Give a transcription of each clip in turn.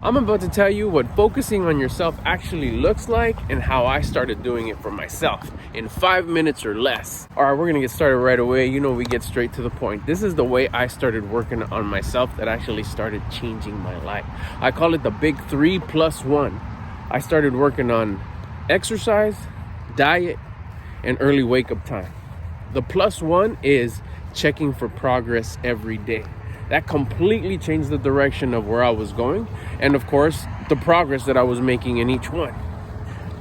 I'm about to tell you what focusing on yourself actually looks like and how I started doing it for myself in 5 minutes or less. All right, we're gonna get started right away. You know, we get straight to the point. This is the way I started working on myself that actually started changing my life. I call it the big 3+1. I started working on exercise, diet, and early wake up time. The +1 is checking for progress every day. That completely changed the direction of where I was going, and of course, the progress that I was making in each one.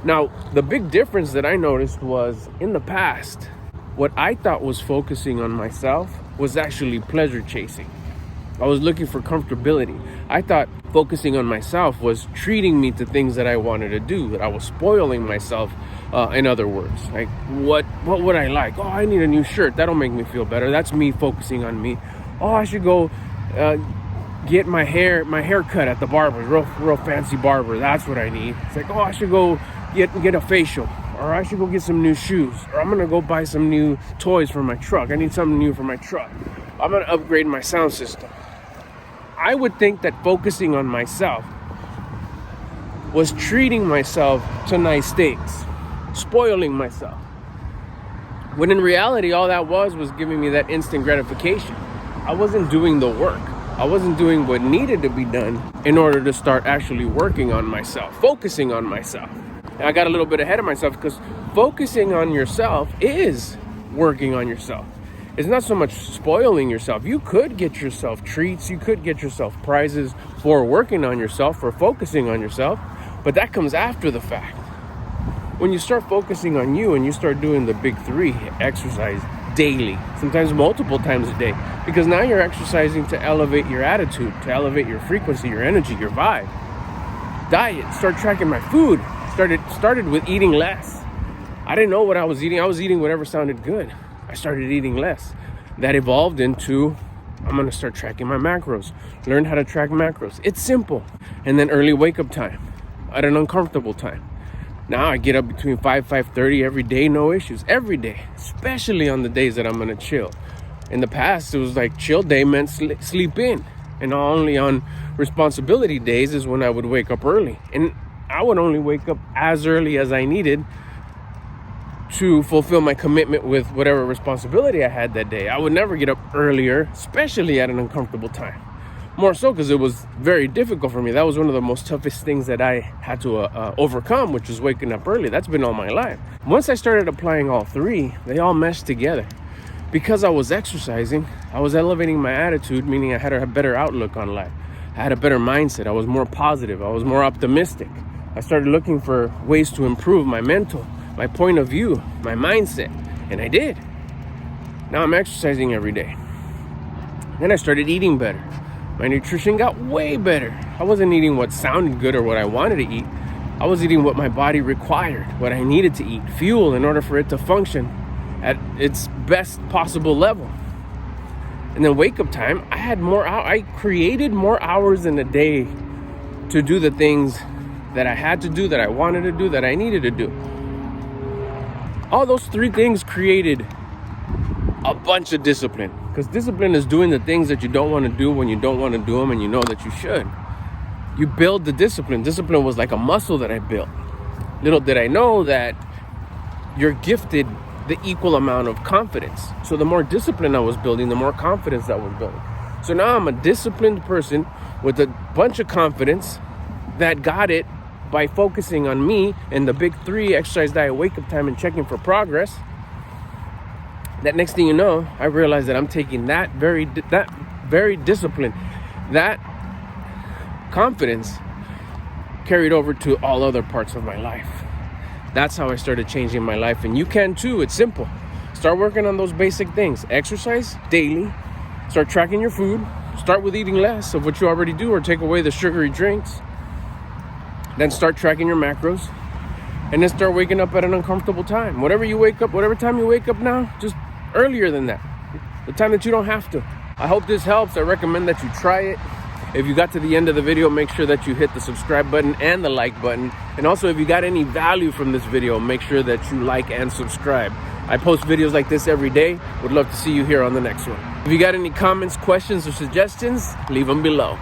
Now, the big difference that I noticed was in the past, what I thought was focusing on myself was actually pleasure chasing. I was looking for comfortability. I thought focusing on myself was treating me to things that I wanted to do, that I was spoiling myself, in other words. Like, what would I like? Oh, I need a new shirt. That'll make me feel better. That's me focusing on me. Oh, I should go get my hair cut at the barber, real fancy barber. That's what I need. It's like, oh, I should go get a facial, or I should go get some new shoes, or I'm gonna go buy some new toys for my truck. I need something new for my truck. I'm gonna upgrade my sound system. I would think that focusing on myself was treating myself to nice things, spoiling myself. When in reality, all that was giving me that instant gratification. I wasn't doing the work. I wasn't doing what needed to be done in order to start actually working on myself, focusing on myself. And I got a little bit ahead of myself because focusing on yourself is working on yourself. It's not so much spoiling yourself. You could get yourself treats. You could get yourself prizes for working on yourself, for focusing on yourself, but that comes after the fact. When you start focusing on you and you start doing the big 3, exercise daily, sometimes multiple times a day, because now you're exercising to elevate your attitude, to elevate your frequency, your energy, your vibe. Diet, start tracking my food. Started with eating less. I didn't know what I was eating. I was eating whatever sounded good. I started eating less. That evolved into, I'm gonna start tracking my macros. Learn how to track macros. It's simple. And then early wake up time at an uncomfortable time. Now I get up between 5:30 every day, no issues. Every day, especially on the days that I'm gonna chill. In the past, it was like chill day meant sleep in. And only on responsibility days is when I would wake up early. And I would only wake up as early as I needed to fulfill my commitment with whatever responsibility I had that day. I would never get up earlier, especially at an uncomfortable time. More so because it was very difficult for me. That was one of the most toughest things that I had to overcome, which was waking up early. That's been all my life. Once I started applying all 3, they all meshed together. Because I was exercising, I was elevating my attitude, meaning I had a better outlook on life. I had a better mindset. I was more positive. I was more optimistic. I started looking for ways to improve my mental, my point of view, my mindset, and I did. Now I'm exercising every day. Then I started eating better. My nutrition got way better. I wasn't eating what sounded good or what I wanted to eat. I was eating what my body required, what I needed to eat, fuel in order for it to function at its best possible level. And then wake up time, I created more hours in a day to do the things that I had to do, that I wanted to do, that I needed to do. All those 3 things created a bunch of discipline, because discipline is doing the things that you don't want to do when you don't want to do them and you know that you should. You build the discipline. Discipline was like a muscle that I built. Little did I know that you're gifted the equal amount of confidence. So the more discipline I was building, the more confidence I was building. So now I'm a disciplined person with a bunch of confidence that got it by focusing on me and the big 3, exercise, diet, wake up time, and checking for progress. That next thing you know, I realized that I'm taking that very discipline, that confidence carried over to all other parts of my life. That's how I started changing my life, and you can too. It's simple. Start working on those basic things. Exercise daily. Start tracking your food. Start with eating less of what you already do, or take away the sugary drinks. Then start tracking your macros, and then start waking up at an uncomfortable time. Whatever time you wake up now, just earlier than that. The time that you don't have to. I hope this helps. I recommend that you try it. If you got to the end of the video, make sure that you hit the subscribe button and the like button. And also, if you got any value from this video, make sure that you like and subscribe. I post videos like this every day. Would love to see you here on the next one. If you got any comments, questions, or suggestions, leave them below.